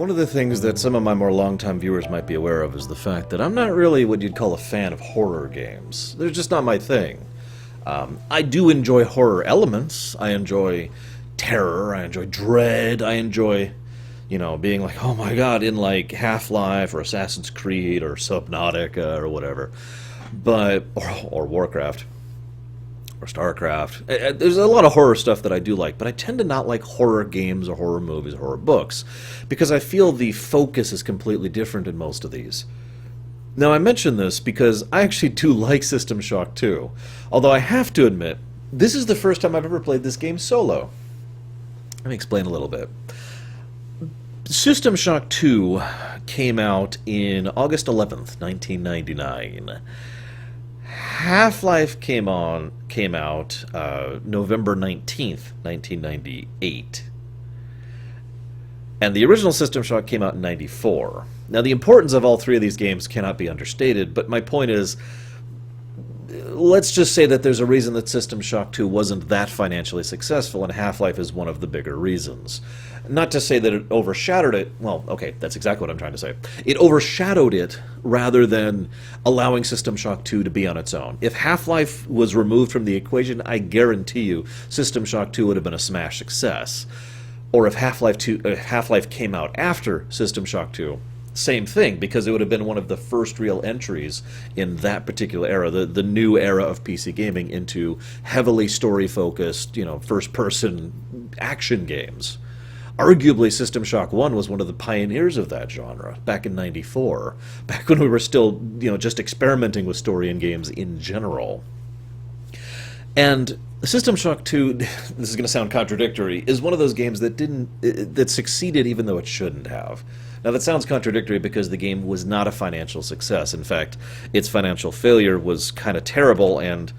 One of the things that some of my more longtime viewers might be aware of is the fact that I'm not really what you'd call a fan of horror games. They're just not my thing. I do enjoy horror elements. I enjoy terror. I enjoy dread. I enjoy, being like, oh my god, in like Half-Life or Assassin's Creed or Subnautica or whatever. Or Warcraft. Or StarCraft. There's a lot of horror stuff that I do like, but I tend to not like horror games or horror movies or horror books, because I feel the focus is completely different in most of these. Now, I mention this because I actually do like System Shock 2, although I have to admit, this is the first time I've ever played this game solo. Let me explain a little bit. System Shock 2 came out in August 11th, 1999. Half-Life came out November 19th, 1998. And the original System Shock came out in 94. Now, the importance of all three of these games cannot be understated, but my point is, let's just say that there's a reason that System Shock 2 wasn't that financially successful, and Half-Life is one of the bigger reasons. Not to say that it overshadowed it. Well, okay, that's exactly what I'm trying to say. It overshadowed it rather than allowing System Shock 2 to be on its own. If Half-Life was removed from the equation, I guarantee you System Shock 2 would have been a smash success. Or if Half-Life came out after System Shock 2, same thing, because it would have been one of the first real entries in that particular era, the new era of PC gaming, into heavily story-focused, first-person action games. Arguably, System Shock 1 was one of the pioneers of that genre, back in '94, back when we were still, just experimenting with story in games in general. And System Shock 2, this is going to sound contradictory, is one of those games that succeeded even though it shouldn't have. Now, that sounds contradictory because the game was not a financial success. In fact, its financial failure was kind of terrible, and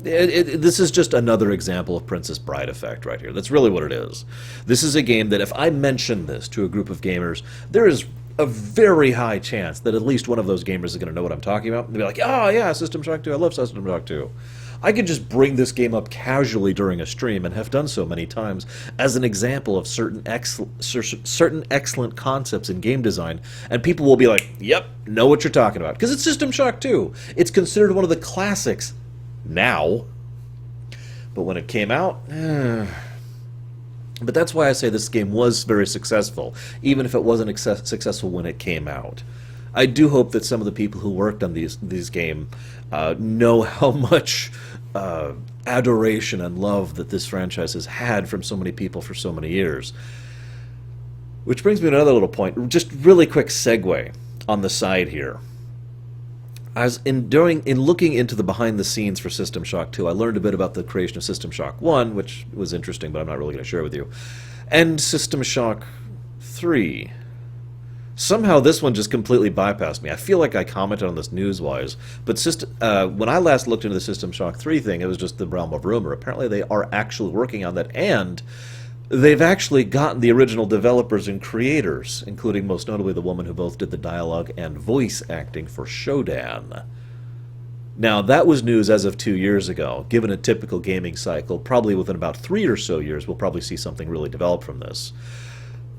this is just another example of Princess Bride effect right here. That's really what it is. This is a game that if I mention this to a group of gamers, there is a very high chance that at least one of those gamers is going to know what I'm talking about. They'll be like, oh yeah, System Shock 2, I love System Shock 2. I could just bring this game up casually during a stream, and have done so many times, as an example of certain excellent concepts in game design, and people will be like, yep, know what you're talking about. Because it's System Shock 2. It's considered one of the classics now. But when it came out, But that's why I say this game was very successful, even if it wasn't successful when it came out. I do hope that some of the people who worked on these games know how much adoration and love that this franchise has had from so many people for so many years. Which brings me to another little point. Just really quick segue on the side here. In looking into the behind the scenes for System Shock 2, I learned a bit about the creation of System Shock 1, which was interesting, but I'm not really going to share it with you, and System Shock 3. Somehow this one just completely bypassed me. I feel like I commented on this news-wise, but when I last looked into the System Shock 3 thing, it was just the realm of rumor. Apparently they are actually working on that, and they've actually gotten the original developers and creators, including most notably the woman who both did the dialogue and voice acting for Showdown. Now, that was news as of 2 years ago. Given a typical gaming cycle, probably within about 3 or so years, we'll probably see something really develop from this.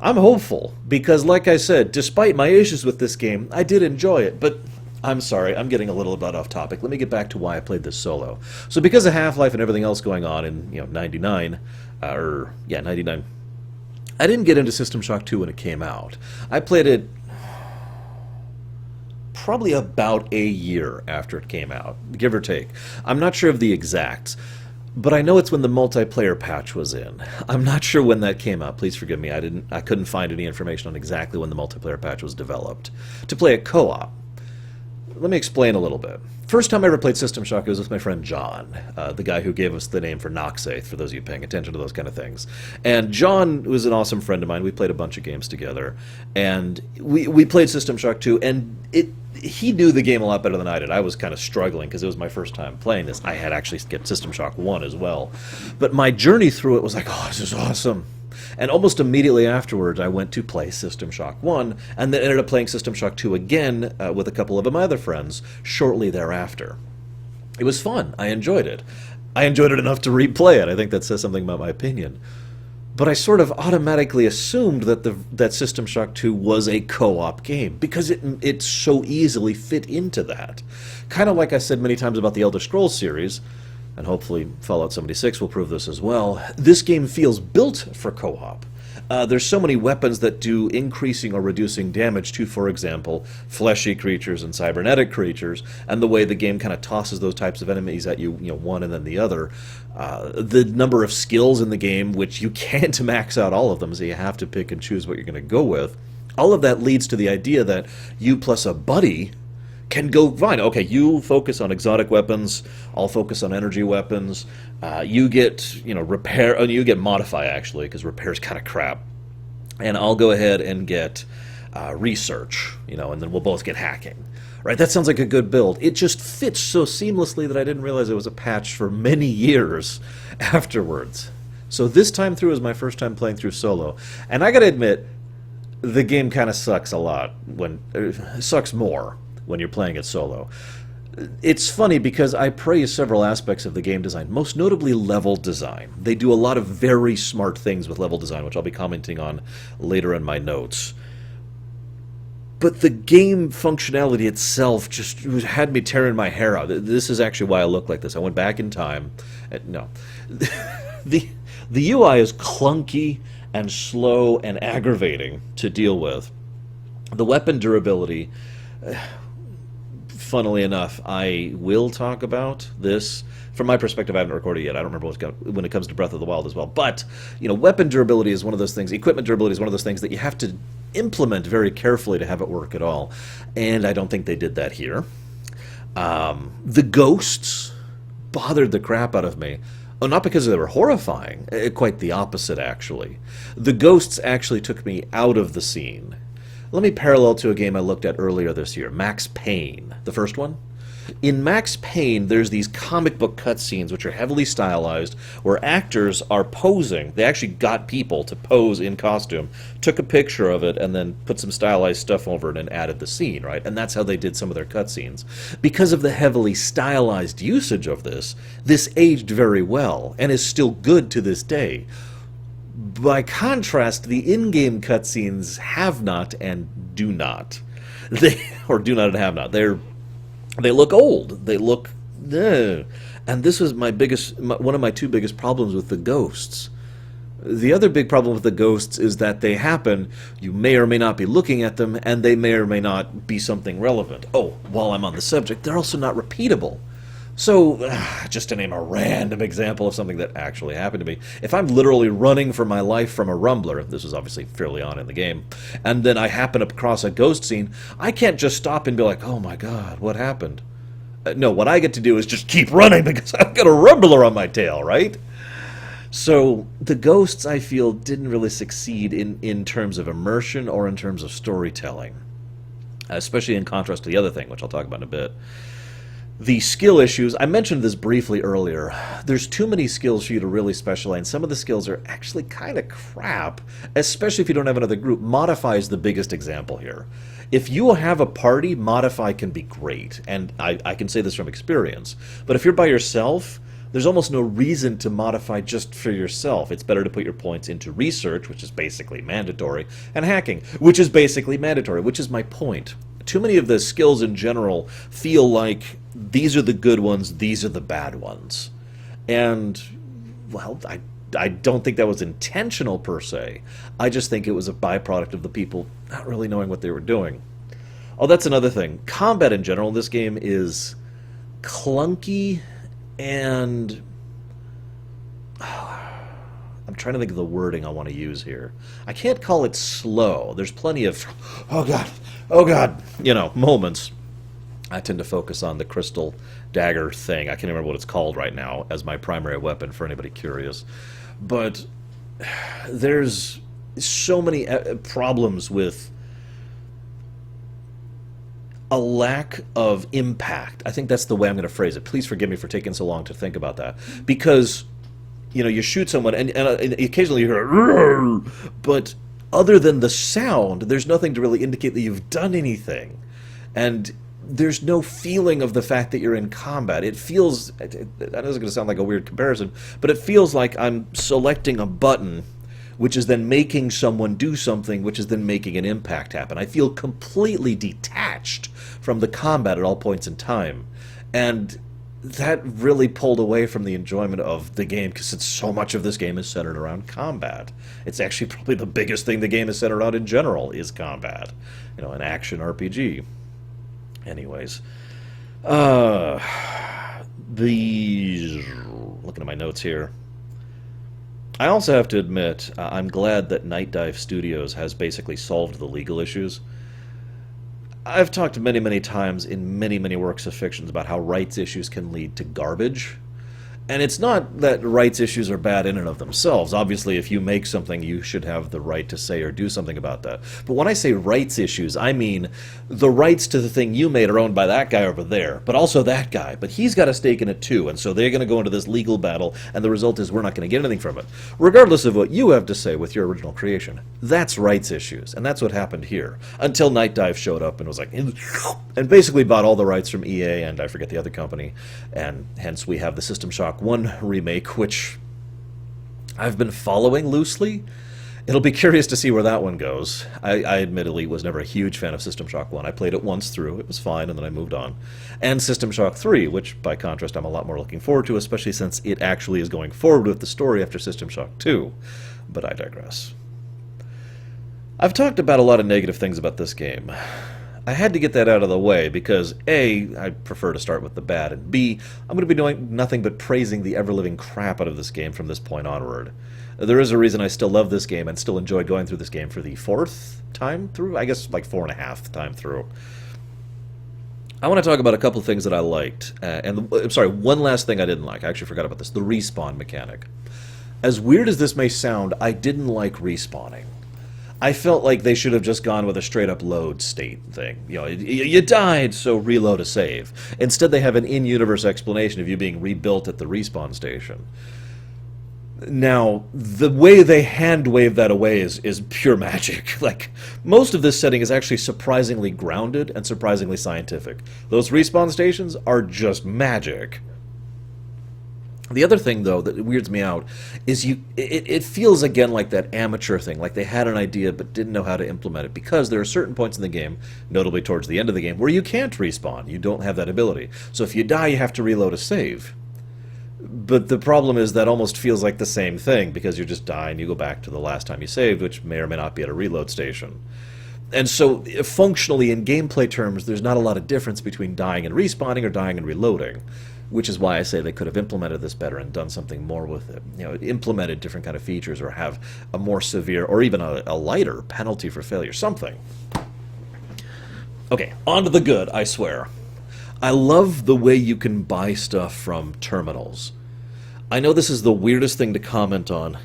I'm hopeful, because like I said, despite my issues with this game, I did enjoy it, but I'm sorry, I'm getting a little bit off topic. Let me get back to why I played this solo. So because of Half-Life and everything else going on in, 99, 99, I didn't get into System Shock 2 when it came out. I played it probably about a year after it came out, give or take. I'm not sure of the exacts, but I know it's when the multiplayer patch was in. I'm not sure when that came out. Please forgive me. I couldn't find any information on exactly when the multiplayer patch was developed to play it co-op. Let me explain a little bit. First time I ever played System Shock, it was with my friend John, the guy who gave us the name for Noxaith, for those of you paying attention to those kind of things. And John was an awesome friend of mine. We played a bunch of games together, and we played System Shock 2, and he knew the game a lot better than I did. I was kind of struggling because it was my first time playing this. I had actually skipped System Shock 1 as well. But my journey through it was like, oh, this is awesome. And almost immediately afterwards, I went to play System Shock 1, and then ended up playing System Shock 2 again with a couple of my other friends shortly thereafter. It was fun. I enjoyed it. I enjoyed it enough to replay it. I think that says something about my opinion. but I sort of automatically assumed that that System Shock 2 was a co-op game because it so easily fit into that. Kind of like I said many times about the Elder Scrolls series, and hopefully Fallout 76 will prove this as well, this game feels built for co-op. There's so many weapons that do increasing or reducing damage to, for example, fleshy creatures and cybernetic creatures, and the way the game kind of tosses those types of enemies at you, one and then the other. The number of skills in the game, which you can't max out all of them, so you have to pick and choose what you're going to go with. All of that leads to the idea that you plus a buddy can go, fine, okay, you focus on exotic weapons, I'll focus on energy weapons, you get, repair, you get modify, actually, because repair's kind of crap, and I'll go ahead and get research, and then we'll both get hacking. Right, that sounds like a good build. It just fits so seamlessly that I didn't realize it was a patch for many years afterwards. So this time through is my first time playing through solo, and I gotta admit, the game kind of sucks a lot, sucks more when you're playing it solo. It's funny because I praise several aspects of the game design, most notably level design. They do a lot of very smart things with level design, which I'll be commenting on later in my notes. But the game functionality itself just had me tearing my hair out. This is actually why I look like this. I went back in time. No. The UI is clunky and slow and aggravating to deal with. The weapon durability, funnily enough, I will talk about this. From my perspective, I haven't recorded yet. I don't remember when it comes to Breath of the Wild as well. But, weapon durability is one of those things. Equipment durability is one of those things that you have to implement very carefully to have it work at all. And I don't think they did that here. The ghosts bothered the crap out of me. Oh, not because they were horrifying. Quite the opposite, actually. The ghosts actually took me out of the scene. Let me parallel to a game I looked at earlier this year, Max Payne, the first one. In Max Payne, there's these comic book cutscenes which are heavily stylized, where actors are posing. They actually got people to pose in costume, took a picture of it, and then put some stylized stuff over it and added the scene, right? And that's how they did some of their cutscenes. Because of the heavily stylized usage of this aged very well, and is still good to this day. By contrast, the in-game cutscenes have not and do not. Or do not and have not. They look old. They look... And this was one of my two biggest problems with the ghosts. The other big problem with the ghosts is that they happen, you may or may not be looking at them, and they may or may not be something relevant. Oh, while I'm on the subject, they're also not repeatable. So, just to name a random example of something that actually happened to me, if I'm literally running for my life from a rumbler, this is obviously fairly on in the game, and then I happen across a ghost scene, I can't just stop and be like, oh my god, what happened? No, what I get to do is just keep running because I've got a rumbler on my tail, right? So, the ghosts, I feel, didn't really succeed in terms of immersion or in terms of storytelling, especially in contrast to the other thing, which I'll talk about in a bit. The skill issues, I mentioned this briefly earlier. There's too many skills for you to really specialize, and some of the skills are actually kind of crap, especially if you don't have another group. Modify is the biggest example here. If you have a party, Modify can be great, and I can say this from experience. But if you're by yourself, there's almost no reason to modify just for yourself. It's better to put your points into research, which is basically mandatory, and hacking, which is basically mandatory, which is my point. Too many of the skills in general feel like these are the good ones, these are the bad ones. And, well, I don't think that was intentional per se. I just think it was a byproduct of the people not really knowing what they were doing. Oh, that's another thing. Combat in general in this game is clunky and... I'm trying to think of the wording I want to use here. I can't call it slow. There's plenty of, oh god, moments. I tend to focus on the crystal dagger thing. I can't remember what it's called right now as my primary weapon for anybody curious. But there's so many problems with a lack of impact. I think that's the way I'm going to phrase it. Please forgive me for taking so long to think about that. Because... you shoot someone, and occasionally you hear, but other than the sound, there's nothing to really indicate that you've done anything. And there's no feeling of the fact that you're in combat. It feels, I know it's going to sound like a weird comparison, but it feels like I'm selecting a button which is then making someone do something, which is then making an impact happen. I feel completely detached from the combat at all points in time. And that really pulled away from the enjoyment of the game, because so much of this game is centered around combat. It's actually probably the biggest thing the game is centered on in general is combat. You know, an action RPG. Anyways. Looking at my notes here. I also have to admit, I'm glad that Night Dive Studios has basically solved the legal issues. I've talked many, many times in many, many works of fiction about how rights issues can lead to garbage. And it's not that rights issues are bad in and of themselves. Obviously, if you make something, you should have the right to say or do something about that. But when I say rights issues, I mean the rights to the thing you made are owned by that guy over there, but also that guy. But he's got a stake in it too, and so they're going to go into this legal battle, and the result is we're not going to get anything from it. Regardless of what you have to say with your original creation. That's rights issues, and that's what happened here. Until Night Dive showed up and was like, and basically bought all the rights from EA, and I forget the other company, and hence we have the System Shock 1 remake, which I've been following loosely. It'll be curious to see where that one goes. I admittedly was never a huge fan of System Shock 1. I played it once through, it was fine, and then I moved on. And System Shock 3, which by contrast I'm a lot more looking forward to, especially since it actually is going forward with the story after System Shock 2. But I digress. I've talked about a lot of negative things about this game. I had to get that out of the way because A, I prefer to start with the bad, and B, I'm going to be doing nothing but praising the ever-living crap out of this game from this point onward. There is a reason I still love this game and still enjoy going through this game for the 4th time through? I guess like 4.5 time through. I want to talk about a couple of things that I liked. I'm sorry, one last thing I didn't like. I actually forgot about this. The respawn mechanic. As weird as this may sound, I didn't like respawning. I felt like they should have just gone with a straight-up load state thing. You know, you died, so reload a save. Instead, they have an in-universe explanation of you being rebuilt at the respawn station. Now, the way they hand-wave that away is pure magic. Like, most of this setting is actually surprisingly grounded and surprisingly scientific. Those respawn stations are just magic. The other thing, though, that weirds me out is it feels, again, like that amateur thing, like they had an idea but didn't know how to implement it, because there are certain points in the game, notably towards the end of the game, where you can't respawn. You don't have that ability. So if you die, you have to reload a save. But the problem is that almost feels like the same thing, because you just die and you go back to the last time you saved, which may or may not be at a reload station. And so, functionally, in gameplay terms, there's not a lot of difference between dying and respawning or dying and reloading. Which is why I say they could have implemented this better and done something more with it. You know, implemented different kind of features or have a more severe or even a lighter penalty for failure. Something. Okay, on to the good, I swear. I love the way you can buy stuff from terminals. I know this is the weirdest thing to comment on,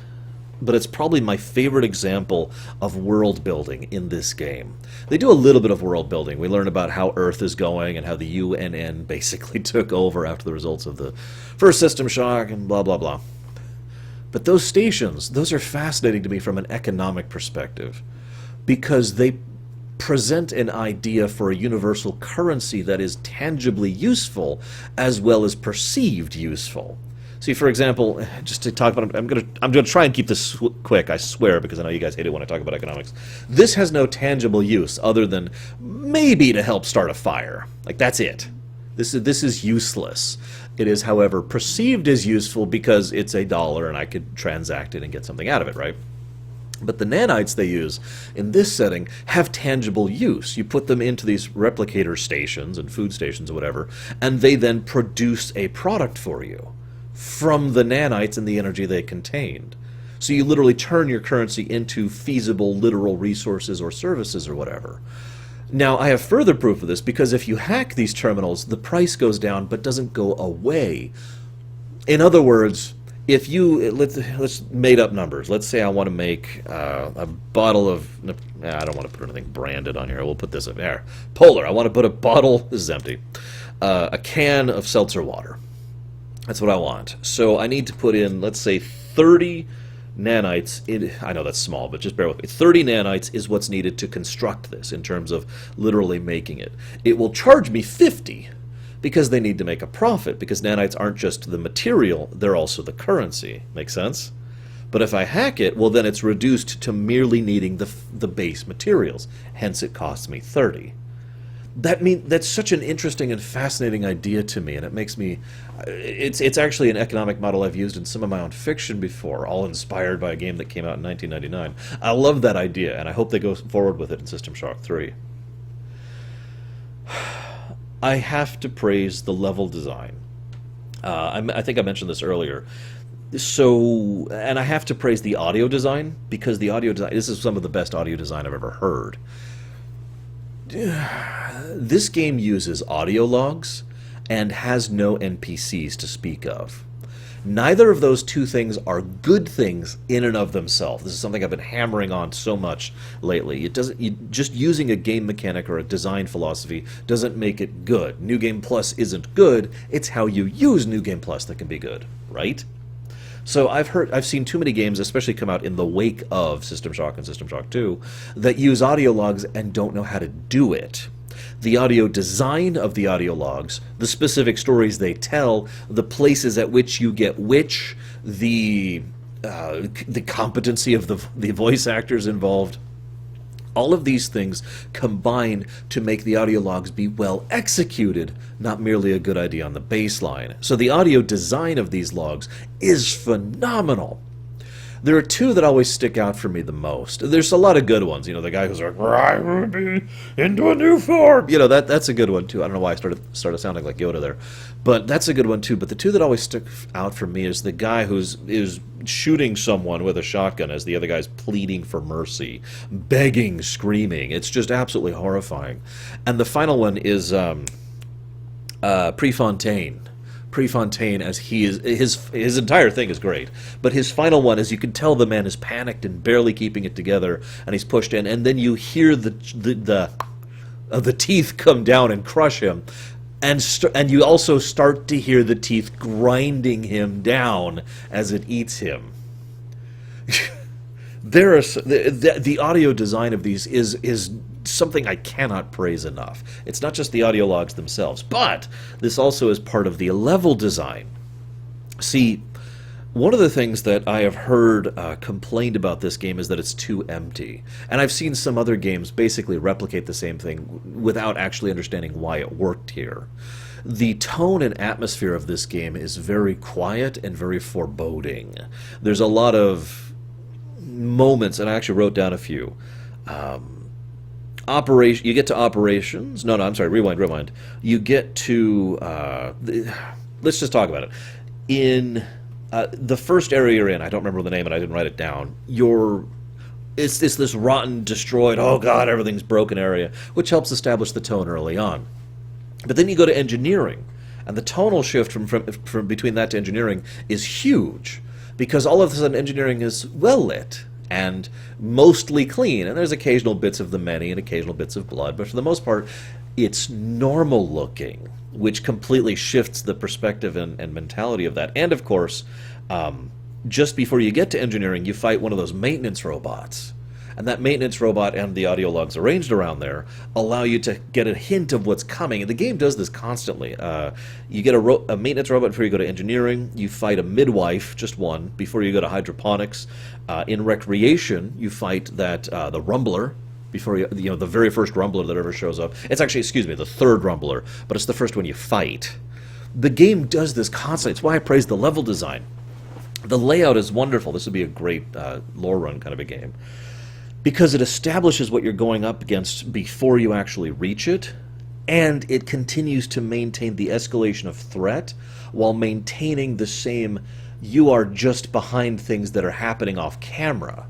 but it's probably my favorite example of world building in this game. They do a little bit of world building. We learn about how Earth is going and how the UNN basically took over after the results of the first System Shock and blah, blah, blah. But those stations, those are fascinating to me from an economic perspective, because they present an idea for a universal currency that is tangibly useful as well as perceived useful. See, for example, just to talk about, I'm gonna try and keep this quick, I swear, because I know you guys hate it when I talk about economics. This has no tangible use other than maybe to help start a fire. Like, that's it. This is useless. It is, however, perceived as useful because it's $1 and I could transact it and get something out of it, right? But the nanites they use in this setting have tangible use. You put them into these replicator stations and food stations or whatever, and they then produce a product for you from the nanites and the energy they contained. So you literally turn your currency into feasible, literal resources or services or whatever. Now, I have further proof of this, because if you hack these terminals, the price goes down but doesn't go away. In other words, if you, let's made up numbers. Let's say I want to make a bottle of, I don't want to put anything branded on here. We'll put this up there. Polar, I want to put a bottle, this is empty, a can of seltzer water. That's what I want. So I need to put in, let's say, 30 nanites. I know that's small, but just bear with me. 30 nanites is what's needed to construct this in terms of literally making it. It will charge me 50 because they need to make a profit, because nanites aren't just the material, they're also the currency. Make sense? But if I hack it, well, then it's reduced to merely needing the base materials. Hence, it costs me 30. That's such an interesting and fascinating idea to me, and it makes me. It's actually an economic model I've used in some of my own fiction before, all inspired by a game that came out in 1999. I love that idea, and I hope they go forward with it in System Shock 3. I have to praise the level design. I think I mentioned this earlier. So, and I have to praise the audio design, because the audio design, this is some of the best audio design I've ever heard. This game uses audio logs and has no NPCs to speak of. Neither of those two things are good things in and of themselves. This is something I've been hammering on so much lately. Just using a game mechanic or a design philosophy doesn't make it good. New Game Plus isn't good. It's how you use New Game Plus that can be good, right? So I've seen too many games, especially come out in the wake of System Shock and System Shock 2, that use audio logs and don't know how to do it. The audio design of the audio logs, the specific stories they tell, the places at which you get which, the competency of the voice actors involved, all of these things combine to make the audio logs be well executed, not merely a good idea on the baseline. So the audio design of these logs is phenomenal. There are two that always stick out for me the most. There's a lot of good ones. You know, the guy who's like, "I will be into a new form." You know, that's a good one too. I don't know why I started sounding like Yoda there, but that's a good one too. But the two that always stick out for me is the guy is shooting someone with a shotgun as the other guy's pleading for mercy, begging, screaming. It's just absolutely horrifying. And the final one is Prefontaine. Prefontaine, as he is, his entire thing is great, but his final one is, you can tell the man is panicked and barely keeping it together, and he's pushed in, and then you hear the teeth come down and crush him, and you also start to hear the teeth grinding him down as it eats him. The audio design of these is something I cannot praise enough. It's not just the audio logs themselves, but this also is part of the level design. See, one of the things that I have heard complained about this game is that it's too empty. And I've seen some other games basically replicate the same thing without actually understanding why it worked here. The tone and atmosphere of this game is very quiet and very foreboding. There's a lot of moments, and I actually wrote down a few. You get to operations. No, I'm sorry. Rewind. You get to. Let's just talk about it. In the first area you're in, I don't remember the name, and I didn't write it down. It's this rotten, destroyed, oh god, everything's broken area, which helps establish the tone early on. But then you go to engineering, and the tonal shift from between that to engineering is huge, because all of a sudden engineering is well lit and mostly clean, and there's occasional bits of the many and occasional bits of blood, but for the most part, it's normal looking, which completely shifts the perspective and mentality of that. And of course, just before you get to engineering, you fight one of those maintenance robots. And that maintenance robot and the audio logs arranged around there allow you to get a hint of what's coming. And the game does this constantly. You get a maintenance robot before you go to engineering. You fight a midwife, just one, before you go to hydroponics. In recreation, you fight the rumbler before the very first rumbler that ever shows up. It's actually, the third rumbler, but it's the first one you fight. The game does this constantly. It's why I praise the level design. The layout is wonderful. This would be a great lore run kind of a game, because it establishes what you're going up against before you actually reach it, and it continues to maintain the escalation of threat while maintaining the same, you are just behind things that are happening off camera.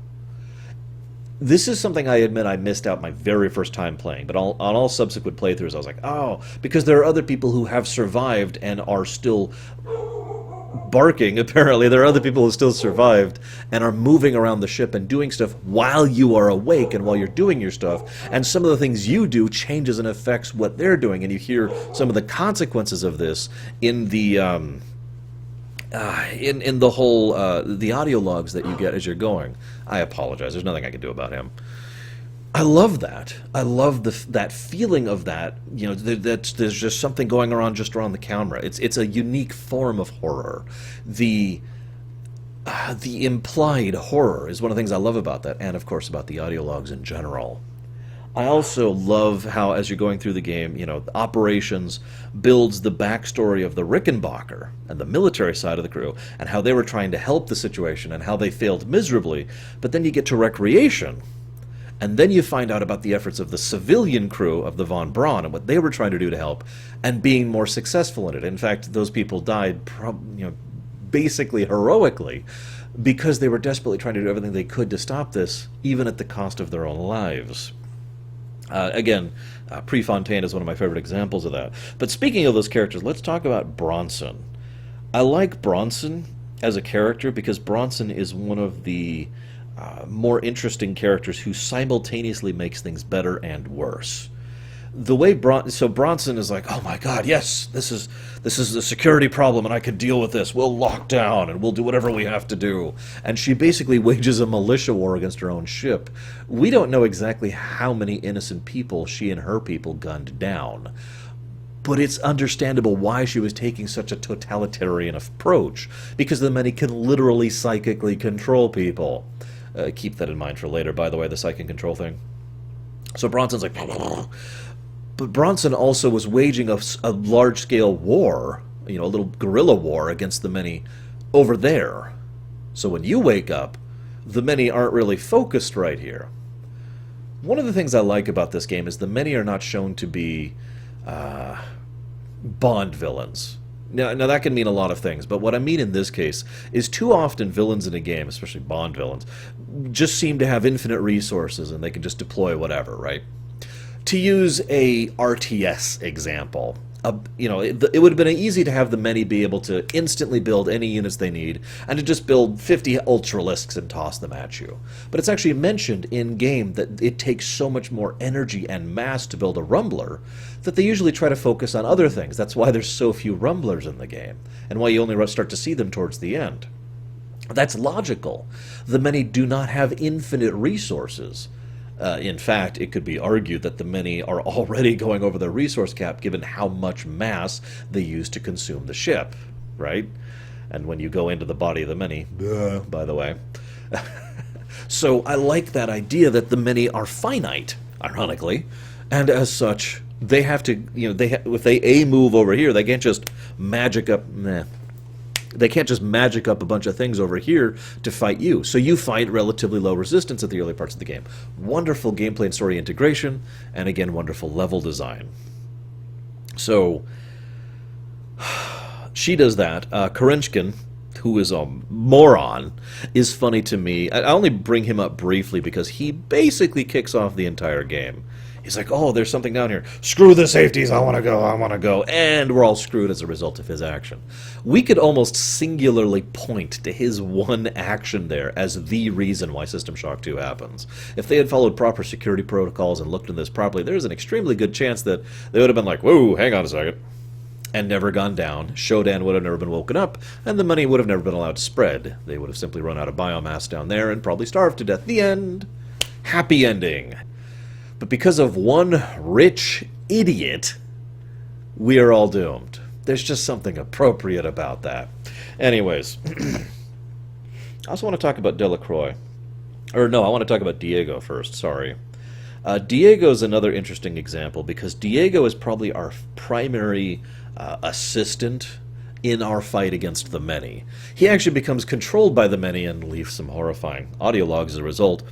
This is something I admit I missed out my very first time playing, but on all subsequent playthroughs I was like, oh, because there are other people who have survived and are still barking. Apparently there are other people who still survived and are moving around the ship and doing stuff while you are awake and while you're doing your stuff, and some of the things you do changes and affects what they're doing, and you hear some of the consequences of this in the in the whole the audio logs that you get as you're going. I apologize, there's nothing I can do about him. I love that. I love that feeling of that. That there's just something going around just around the camera. It's a unique form of horror. The implied horror is one of the things I love about that, and of course about the audio logs in general. I also love how, as you're going through the game, operations builds the backstory of the Rickenbacker and the military side of the crew, and how they were trying to help the situation and how they failed miserably. But then you get to recreation, and then you find out about the efforts of the civilian crew of the Von Braun and what they were trying to do to help, and being more successful in it. In fact, those people died, basically heroically, because they were desperately trying to do everything they could to stop this, even at the cost of their own lives. Again, Prefontaine is one of my favorite examples of that. But speaking of those characters, let's talk about Bronson. I like Bronson as a character because Bronson is one of the more interesting characters who simultaneously makes things better and worse. The way Bronson is like, oh my God, yes, this is a security problem, and I can deal with this. We'll lock down, and we'll do whatever we have to do. And she basically wages a militia war against her own ship. We don't know exactly how many innocent people she and her people gunned down, but it's understandable why she was taking such a totalitarian approach, because the many can literally psychically control people. Keep that in mind for later, by the way, the psychic control thing. So Bronson's like... But Bronson also was waging a large-scale war, a little guerrilla war against the many over there. So when you wake up, the many aren't really focused right here. One of the things I like about this game is the many are not shown to be Bond villains. Now that can mean a lot of things, but what I mean in this case is too often villains in a game, especially Bond villains, just seem to have infinite resources and they can just deploy whatever, right? To use a RTS example, it would have been easy to have the many be able to instantly build any units they need, and to just build 50 Ultralisks and toss them at you. But it's actually mentioned in-game that it takes so much more energy and mass to build a Rumbler that they usually try to focus on other things. That's why there's so few Rumblers in the game, and why you only start to see them towards the end. That's logical. The many do not have infinite resources. In fact, it could be argued that the many are already going over their resource cap given how much mass they use to consume the ship, right? And when you go into the body of the many, by the way. So I like that idea that the many are finite, ironically, and as such, they have to, if they move over here, they can't just magic up, They can't just magic up a bunch of things over here to fight you. So you fight relatively low resistance at the early parts of the game. Wonderful gameplay and story integration, and again, wonderful level design. So, she does that. Karenchkin, who is a moron, is funny to me. I only bring him up briefly because he basically kicks off the entire game. He's like, oh, there's something down here. Screw the safeties, I want to go. And we're all screwed as a result of his action. We could almost singularly point to his one action there as the reason why System Shock 2 happens. If they had followed proper security protocols and looked into this properly, there's an extremely good chance that they would have been like, whoa, hang on a second, and never gone down. Showdown would have never been woken up, and the money would have never been allowed to spread. They would have simply run out of biomass down there and probably starved to death. The end. Happy ending. But because of one rich idiot, we are all doomed. There's just something appropriate about that. Anyways, I also want to talk about Delacroix. Or no, I want to talk about Diego first, sorry. Diego's another interesting example because Diego is probably our primary assistant in our fight against the many. He actually becomes controlled by the many and leaves some horrifying audio logs as a result.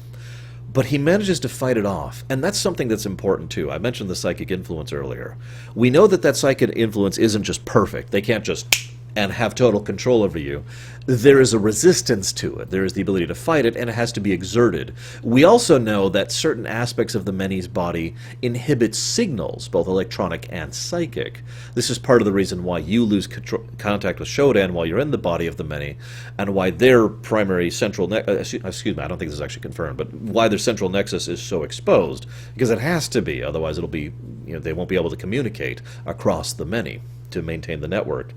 But he manages to fight it off, and that's something that's important too. I mentioned the psychic influence earlier. We know that psychic influence isn't just perfect. They can't just and have total control over you. There is a resistance to it. There is the ability to fight it, and it has to be exerted. We also know that certain aspects of the many's body inhibit signals, both electronic and psychic. This is part of the reason why you lose contact with Showdown while you're in the body of the many, and why their primary central excuse me, I don't think this is actually confirmed, but why their central nexus is so exposed, because it has to be, otherwise it'll be, they won't be able to communicate across the many to maintain the network.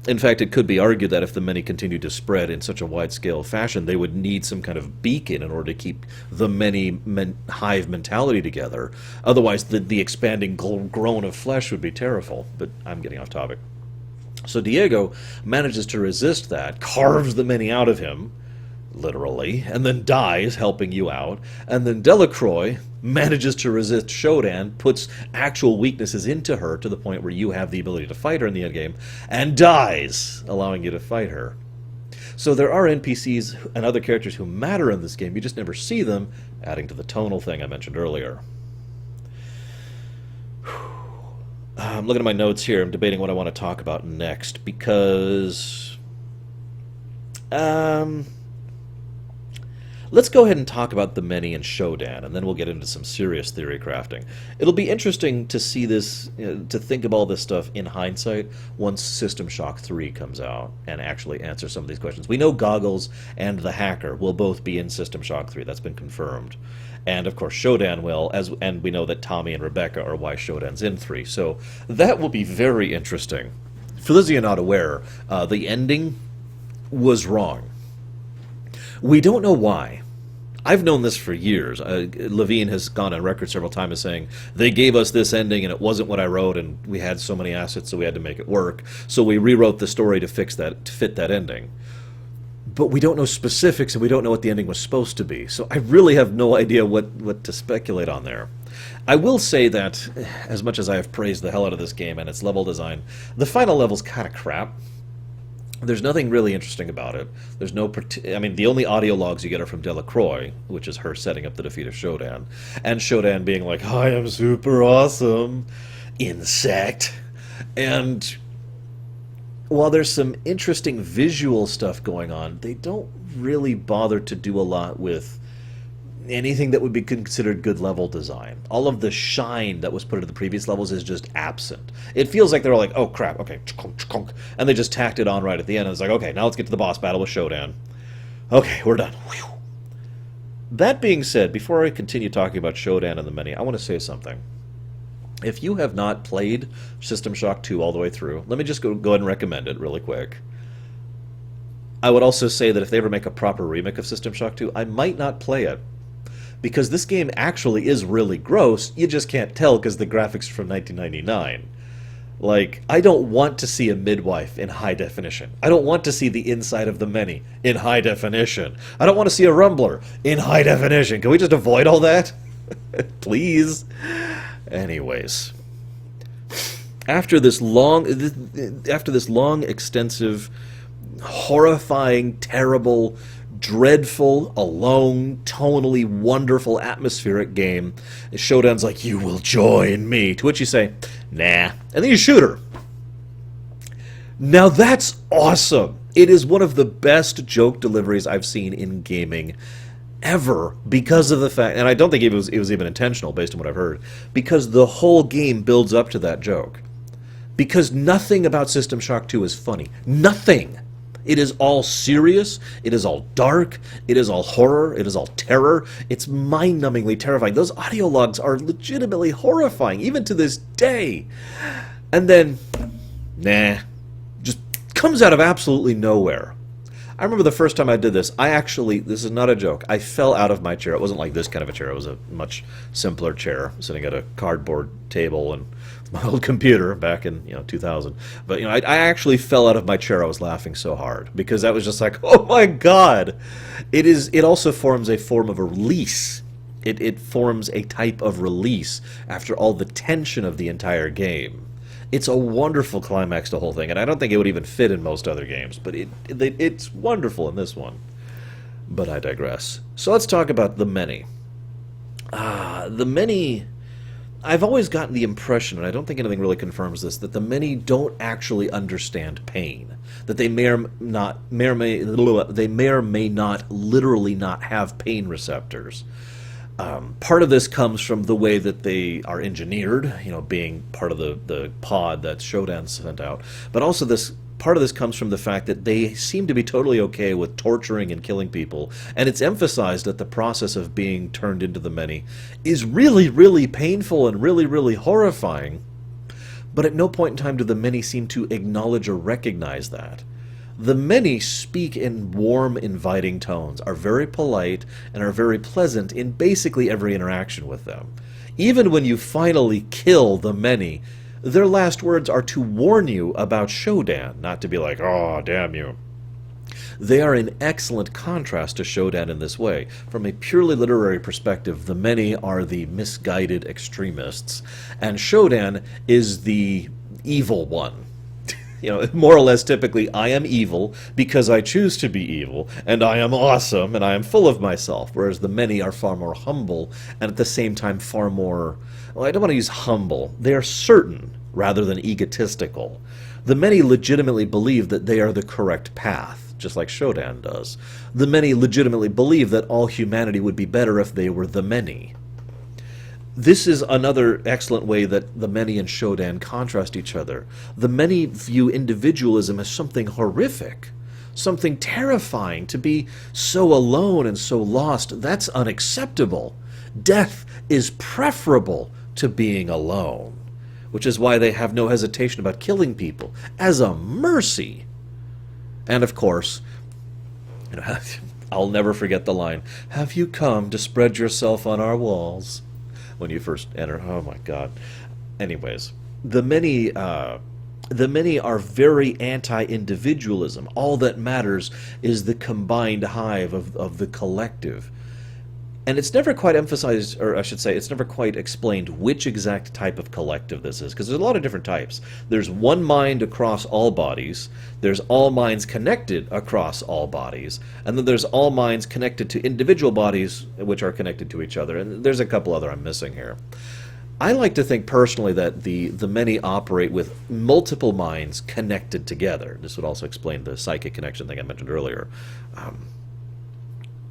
In fact, it could be argued that if the many continued to spread in such a wide-scale fashion, they would need some kind of beacon in order to keep the many hive mentality together. Otherwise, the expanding groan of flesh would be terrible. But I'm getting off topic. So Diego manages to resist that, carves the many out of him, literally, and then dies helping you out. And then Delacroix manages to resist Showdown, puts actual weaknesses into her to the point where you have the ability to fight her in the endgame, and dies, allowing you to fight her. So there are NPCs and other characters who matter in this game, you just never see them, adding to the tonal thing I mentioned earlier. I'm looking at my notes here. I'm debating what I want to talk about next because... let's go ahead and talk about the many in Showdown, and then we'll get into some serious theory crafting. It'll be interesting to see this, to think of all this stuff in hindsight once System Shock 3 comes out and actually answer some of these questions. We know Goggles and the Hacker will both be in System Shock 3. That's been confirmed. And, of course, Showdown will, and we know that Tommy and Rebecca are why Showdown's in 3. So that will be very interesting. For those of you not aware, the ending was wrong. We don't know why. I've known this for years. Levine has gone on record several times as saying, they gave us this ending and it wasn't what I wrote, and we had so many assets so we had to make it work. So we rewrote the story to fix that, to fit that ending. But we don't know specifics, and we don't know what the ending was supposed to be. So I really have no idea what to speculate on there. I will say that, as much as I have praised the hell out of this game and its level design, the final level's kind of crap. There's nothing really interesting about it. There's no... I mean, the only audio logs you get are from Delacroix, which is her setting up the defeat of Showdown. And Showdown being like, I am super awesome, insect. And while there's some interesting visual stuff going on, they don't really bother to do a lot with anything that would be considered good level design. All of the shine that was put into the previous levels is just absent. It feels like they're all like, oh crap, okay, and they just tacked it on right at the end. And it's like, okay, now let's get to the boss battle with Showdown. Okay, we're done. Whew. That being said, before I continue talking about Showdown and the many, I want to say something. If you have not played System Shock 2 all the way through, let me just go ahead and recommend it really quick. I would also say that if they ever make a proper remake of System Shock 2, I might not play it. Because this game actually is really gross, you just can't tell because the graphics are from 1999. Like, I don't want to see a midwife in high definition. I don't want to see the inside of the many in high definition. I don't want to see a rumbler in high definition. Can we just avoid all that? Please. Anyways. After this long, extensive, horrifying, terrible, dreadful, alone, tonally wonderful, atmospheric game, Showdown's like, you will join me. To which you say, nah. And then you shoot her. Now that's awesome. It is one of the best joke deliveries I've seen in gaming ever, because of the fact, and I don't think it was even intentional based on what I've heard, because the whole game builds up to that joke. Because nothing about System Shock 2 is funny. Nothing. It is all serious, it is all dark, it is all horror, it is all terror. It's mind-numbingly terrifying. Those audio logs are legitimately horrifying, even to this day. And then, nah, just comes out of absolutely nowhere. I remember the first time I did this, this is not a joke, I fell out of my chair. It wasn't like this kind of a chair, it was a much simpler chair, sitting at a cardboard table and my old computer back in 2000. But I actually fell out of my chair. I was laughing so hard because that was just like, oh my god. It also forms a form of a release. It forms a type of release after all the tension of the entire game. It's a wonderful climax to the whole thing, and I don't think it would even fit in most other games, but it's wonderful in this one. But I digress. So let's talk about the many. The many... I've always gotten the impression, and I don't think anything really confirms this, that the many don't actually understand pain. That they may or may not literally not have pain receptors. Part of this comes from the way that they are engineered, being part of the pod that Showdown sent out. But also part of this comes from the fact that they seem to be totally okay with torturing and killing people, and it's emphasized that the process of being turned into the many is really, really painful and really, really horrifying, but at no point in time do the many seem to acknowledge or recognize that. The many speak in warm, inviting tones, are very polite, and are very pleasant in basically every interaction with them. Even when you finally kill the many, Their last words are to warn you about Showdown, not to be like, oh, damn you. They are in excellent contrast to Showdown in this way. From a purely literary perspective, the many are the misguided extremists, and Showdown is the evil one. More or less typically, I am evil because I choose to be evil, and I am awesome, and I am full of myself, whereas the many are far more humble, and at the same time far more, well, I don't want to use humble, they are certain rather than egotistical. The many legitimately believe that they are the correct path, just like Showdown does. The many legitimately believe that all humanity would be better if they were the many. This is another excellent way that the many and Showdown contrast each other. The many view individualism as something horrific, something terrifying. To be so alone and so lost, that's unacceptable. Death is preferable to being alone, which is why they have no hesitation about killing people as a mercy. And of course, I'll never forget the line, "Have you come to spread yourself on our walls?" when you first enter. Oh my God. Anyways, the many are very anti-individualism. All that matters is the combined hive of the collective. And it's never quite emphasized, or I should say, it's never quite explained which exact type of collective this is, because there's a lot of different types. There's one mind across all bodies, there's all minds connected across all bodies, and then there's all minds connected to individual bodies, which are connected to each other, and there's a couple other I'm missing here. I like to think personally that the many operate with multiple minds connected together. This would also explain the psychic connection thing I mentioned earlier.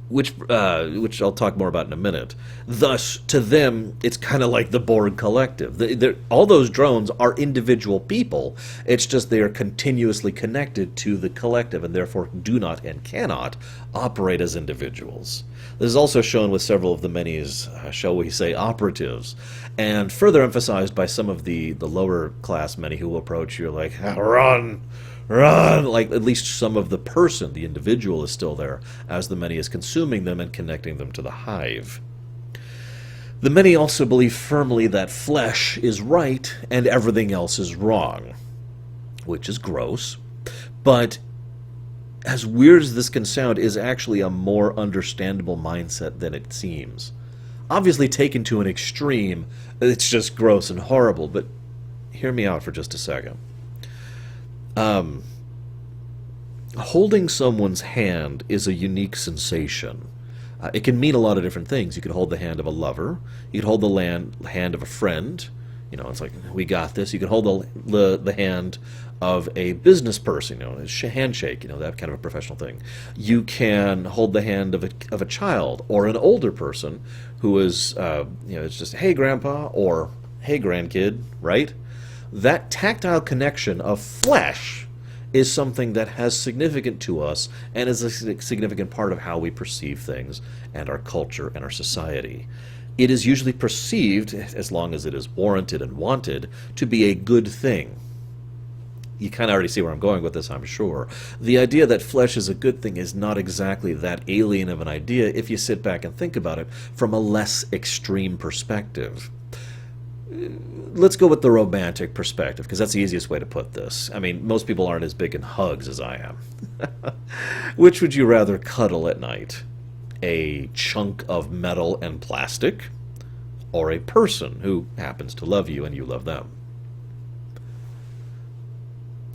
Which I'll talk more about in a minute. Thus, to them, it's kind of like the Borg collective. All those drones are individual people. It's just they are continuously connected to the collective and therefore do not and cannot operate as individuals. This is also shown with several of the many's, shall we say, operatives, and further emphasized by some of the lower class many who will approach you like, run! Run! Like at least some of the person, the individual, is still there, as the many is consuming them and connecting them to the hive. The many also believe firmly that flesh is right and everything else is wrong, which is gross, but as weird as this can sound, is actually a more understandable mindset than it seems. Obviously taken to an extreme, it's just gross and horrible, but hear me out for just a second. Holding someone's hand is a unique sensation. It can mean a lot of different things. You could hold the hand of a lover. You could hold the hand of a friend. It's like, we got this. You could hold the hand of a business person, a handshake, that kind of a professional thing. You can hold the hand of a child or an older person who is, it's just, hey, grandpa, or hey, grandkid, right? That tactile connection of flesh is something that has significant to us and is a significant part of how we perceive things and our culture and our society. It is usually perceived, as long as it is warranted and wanted, to be a good thing. You kind of already see where I'm going with this, I'm sure. The idea that flesh is a good thing is not exactly that alien of an idea if you sit back and think about it from a less extreme perspective. Let's go with the romantic perspective, because that's the easiest way to put this. I mean, most people aren't as big in hugs as I am. Which would you rather cuddle at night? A chunk of metal and plastic, or a person who happens to love you and you love them?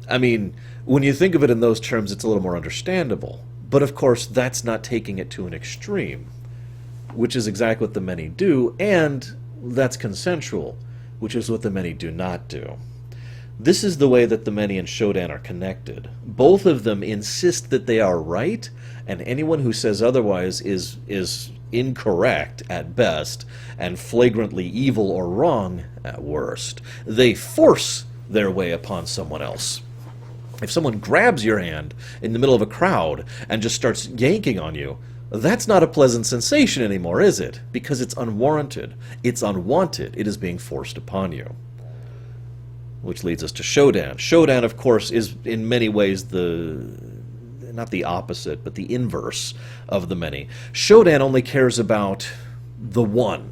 I mean, when you think of it in those terms, it's a little more understandable. But of course, that's not taking it to an extreme, which is exactly what the many do, and that's consensual, which is what the many do not do. This is the way that the many and Showdown are connected. Both of them insist that they are right, and anyone who says otherwise is incorrect at best, and flagrantly evil or wrong at worst. They force their way upon someone else. If someone grabs your hand in the middle of a crowd and just starts yanking on you, that's not a pleasant sensation anymore, is it? Because it's unwarranted. It's unwanted. It is being forced upon you. Which leads us to Showdown. Showdown, of course, is in many ways not the opposite, but the inverse of the many. Showdown only cares about the one.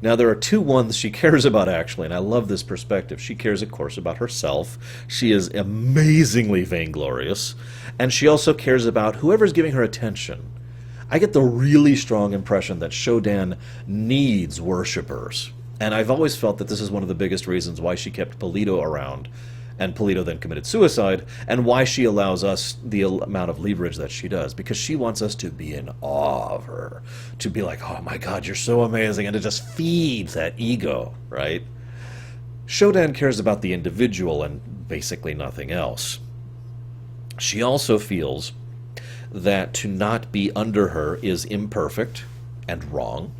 Now, there are two ones she cares about, actually, and I love this perspective. She cares, of course, about herself. She is amazingly vainglorious, and she also cares about whoever's giving her attention. I get the really strong impression that Showdown needs worshippers, and I've always felt that this is one of the biggest reasons why she kept Polito around, and Polito then committed suicide, and why she allows us the amount of leverage that she does, because she wants us to be in awe of her, to be like, oh my god, you're so amazing, and to just feed that ego, right? Showdown cares about the individual and basically nothing else. She also feels that to not be under her is imperfect and wrong,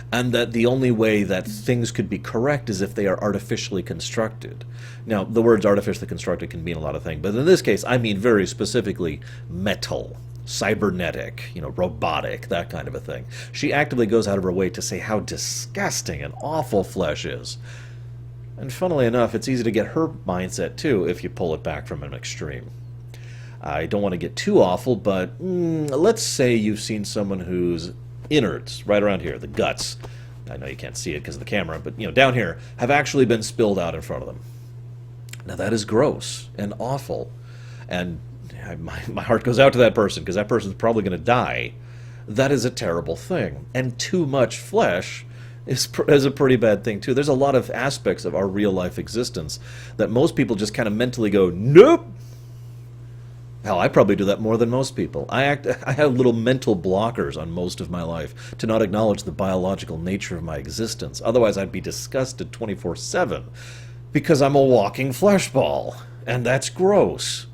and that the only way that things could be correct is if they are artificially constructed. Now, the words artificially constructed can mean a lot of things, but in this case, I mean very specifically metal, cybernetic, robotic, that kind of a thing. She actively goes out of her way to say how disgusting and awful flesh is. And funnily enough, it's easy to get her mindset too if you pull it back from an extreme. I don't want to get too awful, but let's say you've seen someone whose innards, right around here, the guts, I know you can't see it because of the camera, but down here, have actually been spilled out in front of them. Now that is gross and awful, and my heart goes out to that person, because that person's probably going to die. That is a terrible thing, and too much flesh is a pretty bad thing too. There's a lot of aspects of our real life existence that most people just kind of mentally go, nope. Hell, I probably do that more than most people. I have little mental blockers on most of my life to not acknowledge the biological nature of my existence. Otherwise, I'd be disgusted 24/7 because I'm a walking flesh ball, and that's gross.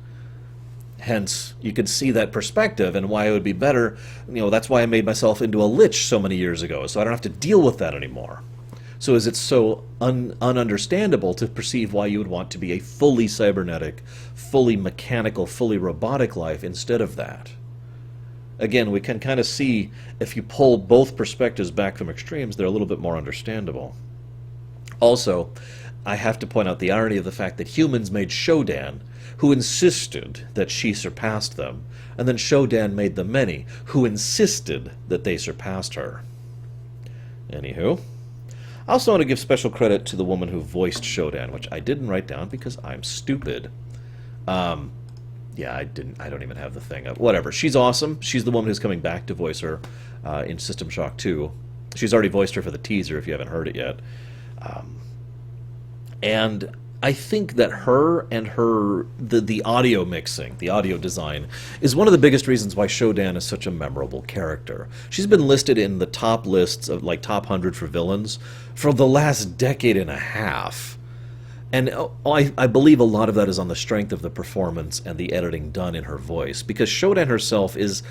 Hence, you could see that perspective and why it would be better. That's why I made myself into a lich so many years ago, so I don't have to deal with that anymore. So is it so ununderstandable to perceive why you would want to be a fully cybernetic, fully mechanical, fully robotic life instead of that? Again, we can kind of see, if you pull both perspectives back from extremes, they're a little bit more understandable. Also, I have to point out the irony of the fact that humans made Showdown, who insisted that she surpassed them, and then Showdown made the many, who insisted that they surpassed her. Anywho, I also want to give special credit to the woman who voiced Showdown, which I didn't write down because I'm stupid. Yeah, I don't even have the thing up. Whatever. She's awesome. She's the woman who's coming back to voice her in System Shock 2. She's already voiced her for the teaser if you haven't heard it yet. And I think that her and the audio mixing, the audio design, is one of the biggest reasons why Showdown is such a memorable character. She's been listed in the top lists of top 100 for villains for the last decade and a half. And I believe a lot of that is on the strength of the performance and the editing done in her voice, because Showdown herself is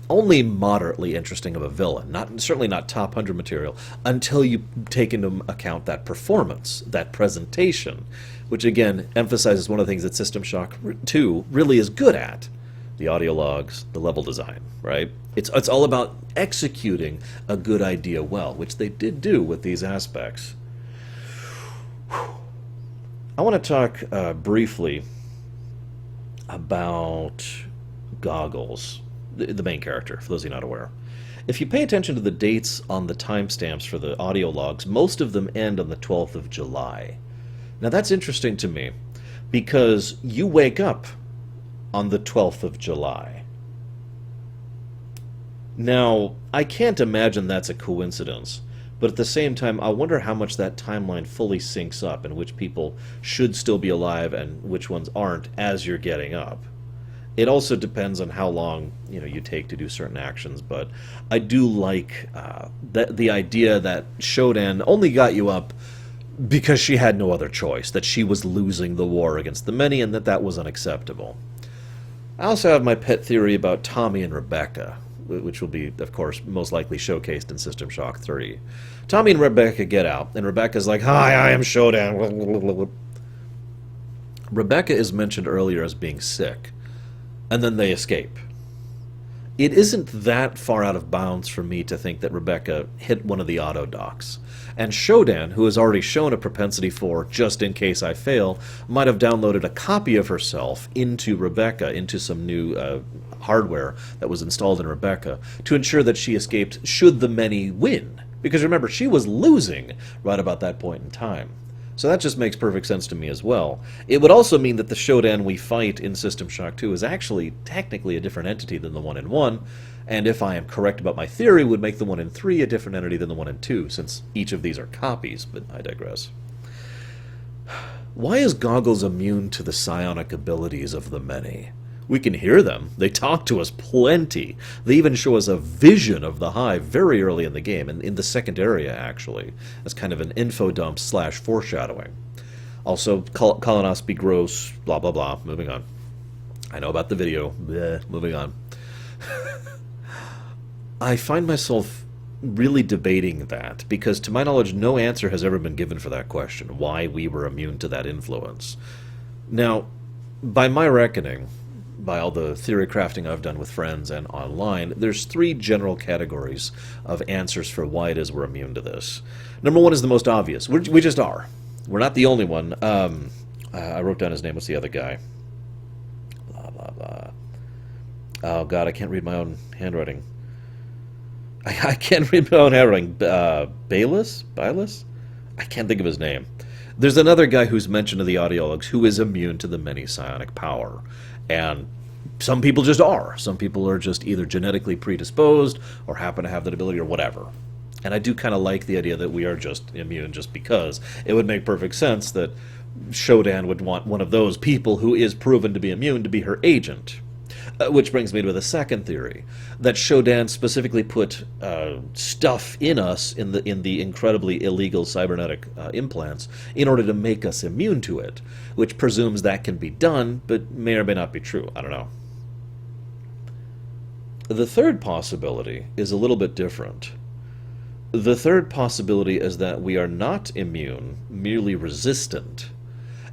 only moderately interesting of a villain, certainly not top 100 material, until you take into account that performance, that presentation, which again emphasizes one of the things that System Shock 2 really is good at: the audio logs, the level design, right? It's all about executing a good idea well, which they did do with these aspects. I want to talk briefly about Goggles, the main character, for those of you not aware. If you pay attention to the dates on the timestamps for the audio logs, most of them end on the 12th of July. Now that's interesting to me, because you wake up on the 12th of July. Now, I can't imagine that's a coincidence, but at the same time, I wonder how much that timeline fully syncs up, and which people should still be alive and which ones aren't as you're getting up. It also depends on how long you take to do certain actions, but I do like the idea that Showdown only got you up because she had no other choice, that she was losing the war against the many, and that was unacceptable. I also have my pet theory about Tommy and Rebecca, which will be, of course, most likely showcased in System Shock 3. Tommy and Rebecca get out, and Rebecca's like, "Hi, I am Showdown." Rebecca is mentioned earlier as being sick, and then they escape. It isn't that far out of bounds for me to think that Rebecca hit one of the auto docks. And Showdown, who has already shown a propensity for, just in case I fail, might have downloaded a copy of herself into Rebecca, into some new hardware that was installed in Rebecca, to ensure that she escaped should the many win. Because remember, she was losing right about that point in time. So that just makes perfect sense to me as well. It would also mean that the Showdown we fight in System Shock 2 is actually technically a different entity than the one in 1, and if I am correct about my theory, would make the one in 3 a different entity than the one in 2, since each of these are copies, but I digress. Why is Goggles immune to the psionic abilities of the many? We can hear them. They talk to us plenty. They even show us a vision of the Hive very early in the game, and in the second area, actually, as kind of an info dump / foreshadowing. Also, colonoscopy gross, blah, blah, blah. Moving on. I know about the video. Bleh, moving on. I find myself really debating that, because to my knowledge, no answer has ever been given for that question, why we were immune to that influence. Now, by my reckoning, by all the theory crafting I've done with friends and online, there's 3 general categories of answers for why it is we're immune to this. Number 1 is the most obvious. We just are. We're not the only one. I wrote down his name. What's the other guy? Blah, blah, blah. Oh, God, I can't read my own handwriting. I can't read my own handwriting. Bayless? I can't think of his name. There's another guy who's mentioned in the audiologs who is immune to the many psionic power. And some people just are. Some people are just either genetically predisposed or happen to have that ability or whatever. And I do kind of like the idea that we are just immune just because. It would make perfect sense that Showdown would want one of those people who is proven to be immune to be her agent. Which brings me to the second theory, that Showdown specifically put stuff in us, in the incredibly illegal cybernetic implants, in order to make us immune to it, which presumes that can be done, but may or may not be true. I don't know. The third possibility is a little bit different. The third possibility is that we are not immune, merely resistant.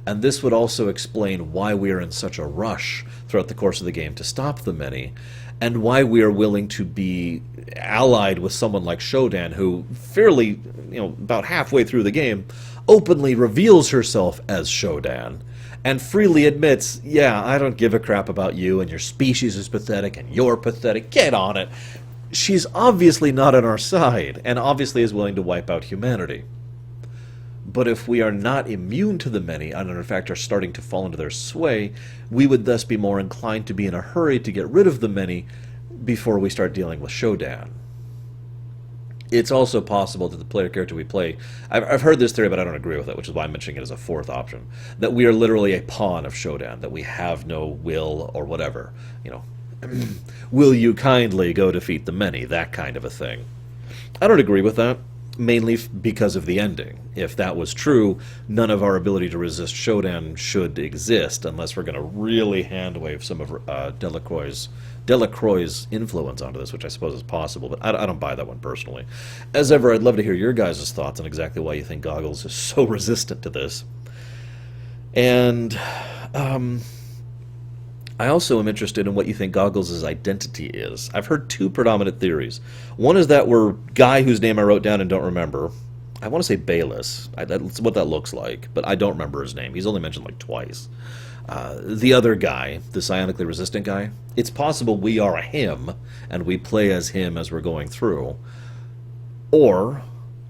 And this would also explain why we are in such a rush throughout the course of the game to stop the many, and why we are willing to be allied with someone like Showdown, who fairly, about halfway through the game, openly reveals herself as Showdown, and freely admits, yeah, I don't give a crap about you, and your species is pathetic, and you're pathetic, get on it. She's obviously not on our side, and obviously is willing to wipe out humanity. But if we are not immune to the many, and in fact are starting to fall into their sway, we would thus be more inclined to be in a hurry to get rid of the many before we start dealing with Showdown. It's also possible that the player character we play, I've heard this theory, but I don't agree with it, which is why I'm mentioning it as a fourth option, that we are literally a pawn of Showdown, that we have no will or whatever. Will you kindly go defeat the many, that kind of a thing. I don't agree with that. Mainly because of the ending. If that was true, none of our ability to resist Showdown should exist, unless we're going to really hand-wave some of Delacroix's influence onto this, which I suppose is possible, but I don't buy that one personally. As ever, I'd love to hear your guys' thoughts on exactly why you think Goggles is so resistant to this. And I also am interested in what you think Goggles' identity is. I've heard 2 predominant theories. One is that we're guy whose name I wrote down and don't remember. I want to say Bayless. That's what that looks like, but I don't remember his name. He's only mentioned like twice. The other guy, the psionically resistant guy, it's possible we are him, and we play as him as we're going through. Or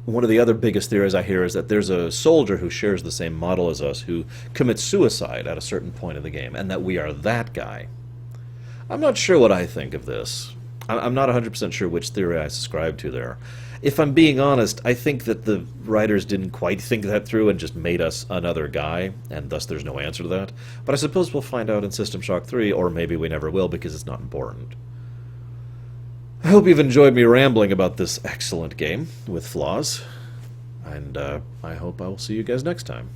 one of the other biggest theories I hear is that there's a soldier who shares the same model as us who commits suicide at a certain point in the game, and that we are that guy. I'm not sure what I think of this. I'm not 100% sure which theory I subscribe to there. If I'm being honest, I think that the writers didn't quite think that through and just made us another guy, and thus there's no answer to that. But I suppose we'll find out in System Shock 3, or maybe we never will because it's not important. I hope you've enjoyed me rambling about this excellent game with flaws, and I hope I will see you guys next time.